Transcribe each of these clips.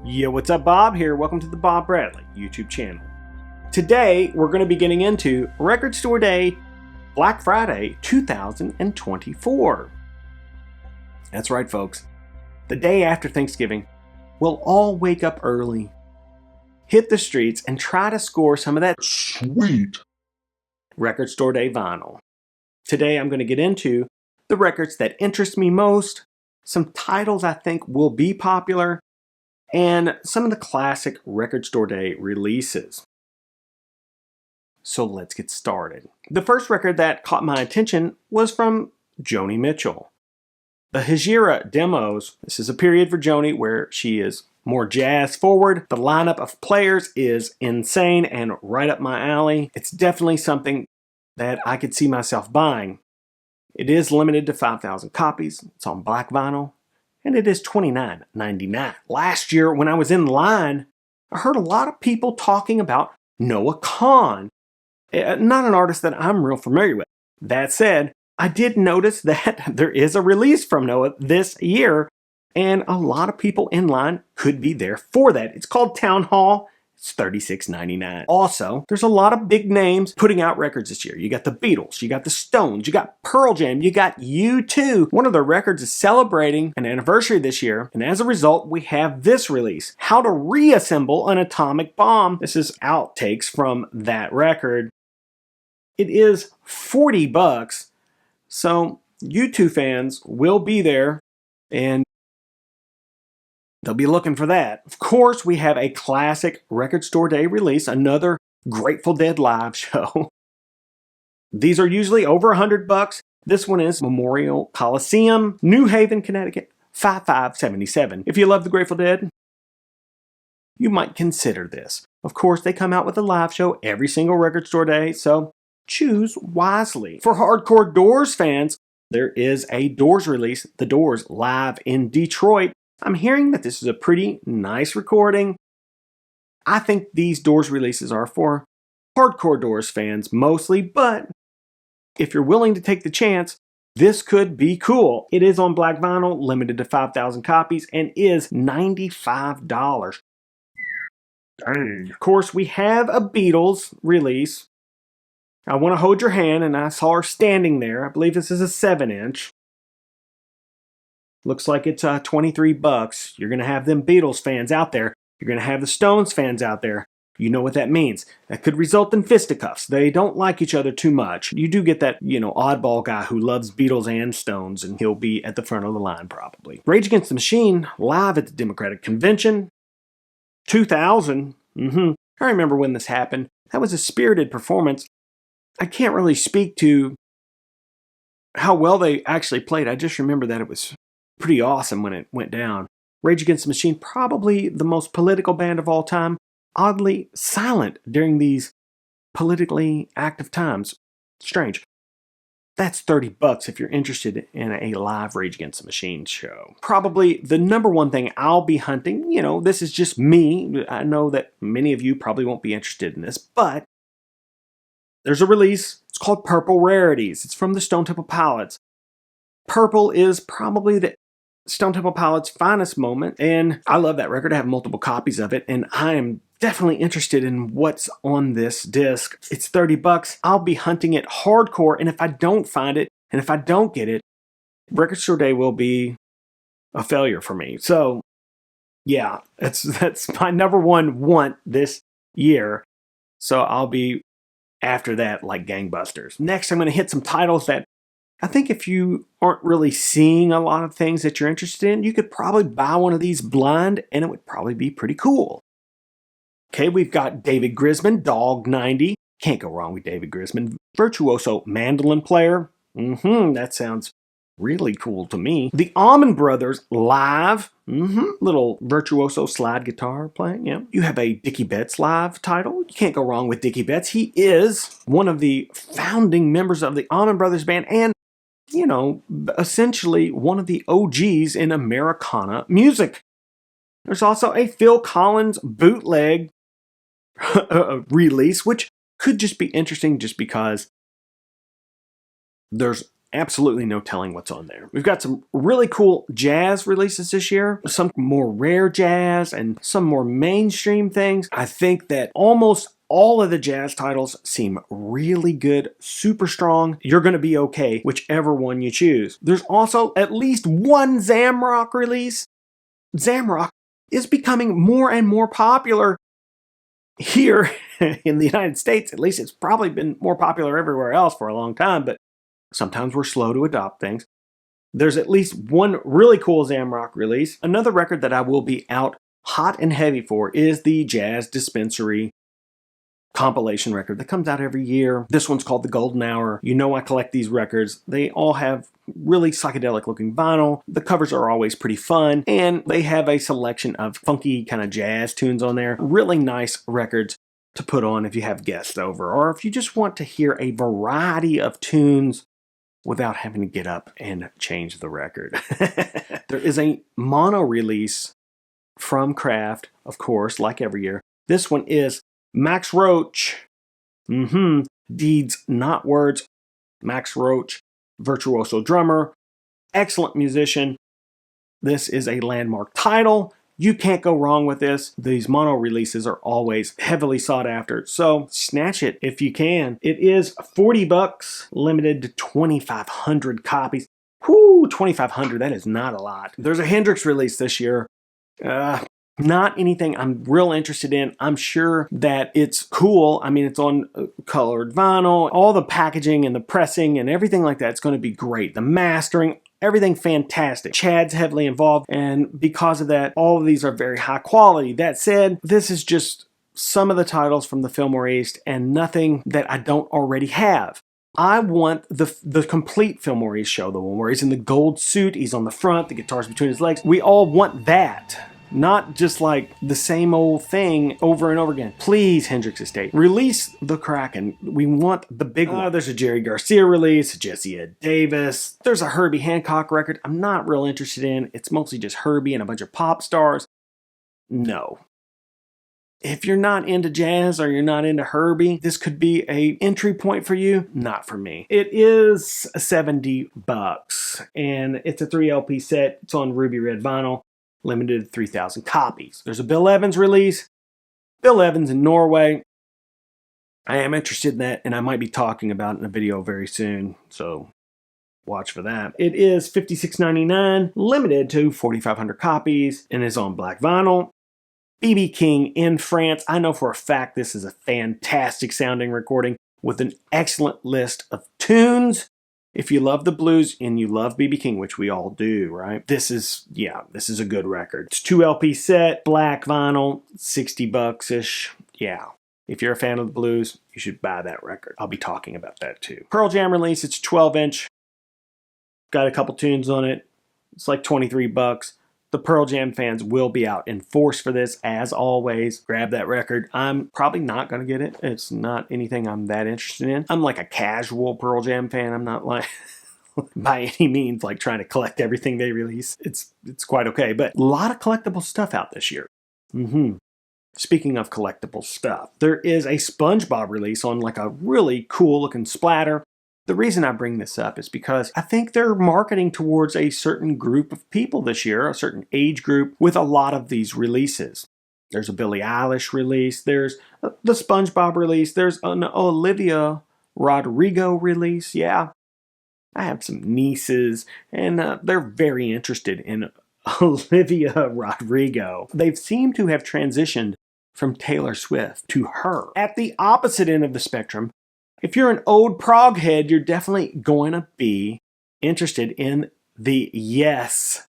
Yo, what's up? Bob here. Welcome to the Bob Bradley YouTube channel. Today, we're going to be getting into Record Store Day Black Friday 2024. That's right, folks. The day after Thanksgiving, we'll all wake up early, hit the streets, and try to score some of that sweet Record Store Day vinyl. Today, I'm going to get into the records that interest me most, some titles I think will be popular, and some of the classic Record Store Day releases. So let's get started. The first record that caught my attention was from Joanie Mitchell. The Hejira demos. This is a period for Joanie where she is more jazz forward. The lineup of players is insane and right up my alley. It's definitely something that I could see myself buying. It is limited to 5,000 copies. It's on black vinyl. And it is $29.99. Last year, when I was in line, I heard a lot of people talking about Noah Kahan. Not an artist that I'm real familiar with. That said, I did notice that there is a release from Noah this year, and a lot of people in line could be there for that. It's called Town Hall. It's $36.99. Also, there's a lot of big names putting out records this year. You got the Beatles, you got the Stones, you got Pearl Jam, you got U2. One of their records is celebrating an anniversary this year, and as a result, we have this release, How to Reassemble an Atomic Bomb. This is outtakes from that record. It is $40, so U2 fans will be there, and they'll be looking for that. Of course, we have a classic Record Store Day release, another Grateful Dead live show. These are usually over $100. This one is Memorial Coliseum, New Haven, Connecticut, 5577. If you love the Grateful Dead, you might consider this. Of course, they come out with a live show every single Record Store Day, so choose wisely. For hardcore Doors fans, there is a Doors release, The Doors live in Detroit. I'm hearing that this is a pretty nice recording. I think these Doors releases are for hardcore Doors fans mostly, but if you're willing to take the chance, this could be cool. It is on black vinyl, limited to 5,000 copies, and is $95. dang. Of course, we have a Beatles release. I Want to Hold Your Hand, and I saw her standing there. I believe this is a 7-inch. Looks like it's $23. You're going to have them Beatles fans out there. You're going to have the Stones fans out there. You know what that means. That could result in fisticuffs. They don't like each other too much. You do get that, oddball guy who loves Beatles and Stones, and he'll be at the front of the line probably. Rage Against the Machine, live at the Democratic Convention. 2000. I remember when this happened. That was a spirited performance. I can't really speak to how well they actually played. I just remember that it was pretty awesome when it went down. Rage Against the Machine, probably the most political band of all time, oddly silent during these politically active times. Strange. That's $30 if you're interested in a live Rage Against the Machine show. Probably the number one thing I'll be hunting, this is just me. I know that many of you probably won't be interested in this, but there's a release. It's called Purple Rarities. It's from the Stone Temple Pilots. Purple is probably the Stone Temple Pilots' finest moment, and I love that record. I have multiple copies of it, and I am definitely interested in what's on this disc. It's $30. I'll be hunting it hardcore, and if I don't find it, and if I don't get it, Record Store Day will be a failure for me. So, yeah, that's my number one want this year. So I'll be after that like gangbusters. Next, I'm going to hit some titles that I think if you aren't really seeing a lot of things that you're interested in, you could probably buy one of these blind, and it would probably be pretty cool. Okay, we've got David Grisman, Dog 90. Can't go wrong with David Grisman. Virtuoso mandolin player. That sounds really cool to me. The Allman Brothers live. Little virtuoso slide guitar playing. Yeah. You have a Dickie Betts live title. You can't go wrong with Dickie Betts. He is one of the founding members of the Allman Brothers band, and essentially one of the OGs in Americana music. There's also a Phil Collins bootleg release, which could just be interesting just because there's absolutely no telling what's on there. We've got some really cool jazz releases this year, some more rare jazz and some more mainstream things. I think that almost all of the jazz titles seem really good, super strong. You're going to be okay whichever one you choose. There's also at least one Zamrock release. Zamrock is becoming more and more popular here in the United States. At least it's probably been more popular everywhere else for a long time, but sometimes we're slow to adopt things. There's at least one really cool Zamrock release. Another record that I will be out hot and heavy for is the Jazz Dispensary compilation record that comes out every year. This one's called The Golden Hour. You know I collect these records. They all have really psychedelic looking vinyl. The covers are always pretty fun, and they have a selection of funky kind of jazz tunes on there. Really nice records to put on if you have guests over, or if you just want to hear a variety of tunes without having to get up and change the record. There is a mono release from Kraft, of course, like every year. This one is Max Roach. Deeds, not words. Max Roach, virtuoso drummer, excellent musician. This is a landmark title. You can't go wrong with this. These mono releases are always heavily sought after, so snatch it if you can. It is $40, limited to 2,500 copies. Whoo, 2,500, that is not a lot. There's a Hendrick release this year. Not anything I'm real interested in. I'm sure that it's cool. I mean, it's on colored vinyl. All the packaging and the pressing and everything like that, it's going to be great. The mastering, everything fantastic. Chad's heavily involved, and because of that, all of these are very high quality. That said, this is just some of the titles from the Fillmore East and nothing that I don't already have. I want the complete Fillmore East show, the one where he's in the gold suit, he's on the front, the guitar's between his legs. We all want that. Not just like the same old thing over and over again. Please, Hendrick's Estate, release the Kraken. We want the big one. There's a Jerry Garcia release, Jesse Ed Davis. There's a Herbie Hancock record I'm not real interested in. It's mostly just Herbie and a bunch of pop stars. No. If you're not into jazz or you're not into Herbie, this could be a entry point for you. Not for me. It is $70 and it's a 3 LP set. It's on ruby red vinyl. Limited to 3,000 copies. There's a Bill Evans release. Bill Evans in Norway. I am interested in that, and I might be talking about it in a video very soon, so watch for that. It is $56.99, limited to 4,500 copies, and is on black vinyl. B.B. King in France. I know for a fact this is a fantastic sounding recording with an excellent list of tunes. If you love the blues and you love B.B. King, which we all do, right? This is a good record. It's 2 LP set, black vinyl, $60-ish. Yeah. If you're a fan of the blues, you should buy that record. I'll be talking about that too. Pearl Jam release, it's 12-inch. Got a couple tunes on it. It's like $23. The Pearl Jam fans will be out in force for this, as always. Grab that record. I'm probably not going to get it. It's not anything I'm that interested in. I'm like a casual Pearl Jam fan. I'm not like, by any means, like trying to collect everything they release. It's quite okay. But a lot of collectible stuff out this year. Speaking of collectible stuff, there is a SpongeBob release on like a really cool looking splatter. The reason I bring this up is because I think they're marketing towards a certain group of people this year, a certain age group, with a lot of these releases. There's a Billie Eilish release, there's the SpongeBob release, there's an Olivia Rodrigo release. Yeah, I have some nieces, and they're very interested in Olivia Rodrigo. They seem to have transitioned from Taylor Swift to her. At the opposite end of the spectrum, if you're an old prog head, you're definitely going to be interested in the Yes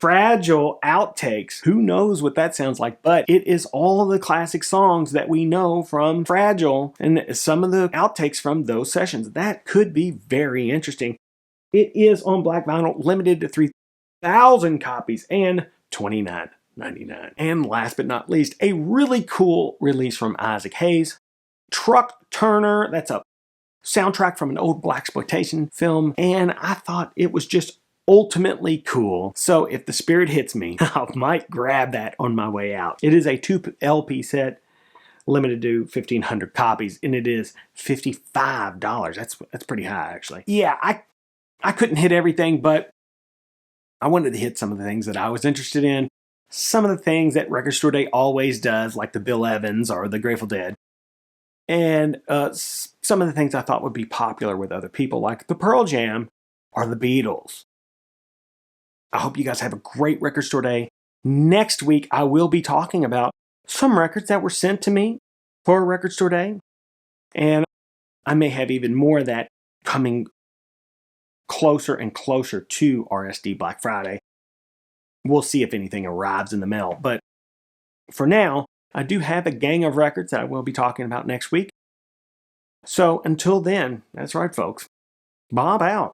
Fragile outtakes. Who knows what that sounds like, but it is all the classic songs that we know from Fragile and some of the outtakes from those sessions. That could be very interesting. It is on black vinyl, limited to 3,000 copies and $29.99. And last but not least, a really cool release from Isaac Hayes. Truck Turner, that's a soundtrack from an old blaxploitation film, and I thought it was just ultimately cool. So if the spirit hits me, I might grab that on my way out. It is a 2 LP set, limited to 1,500 copies, and it is $55. That's pretty high, actually. Yeah, I couldn't hit everything, but I wanted to hit some of the things that I was interested in. Some of the things that Record Store Day always does, like the Bill Evans or the Grateful Dead. And some of the things I thought would be popular with other people, like the Pearl Jam or the Beatles. I hope you guys have a great Record Store Day. Next week, I will be talking about some records that were sent to me for Record Store Day. And I may have even more of that coming closer and closer to RSD Black Friday. We'll see if anything arrives in the mail. But for now, I do have a gang of records that I will be talking about next week. So until then, that's right, folks. Bob out.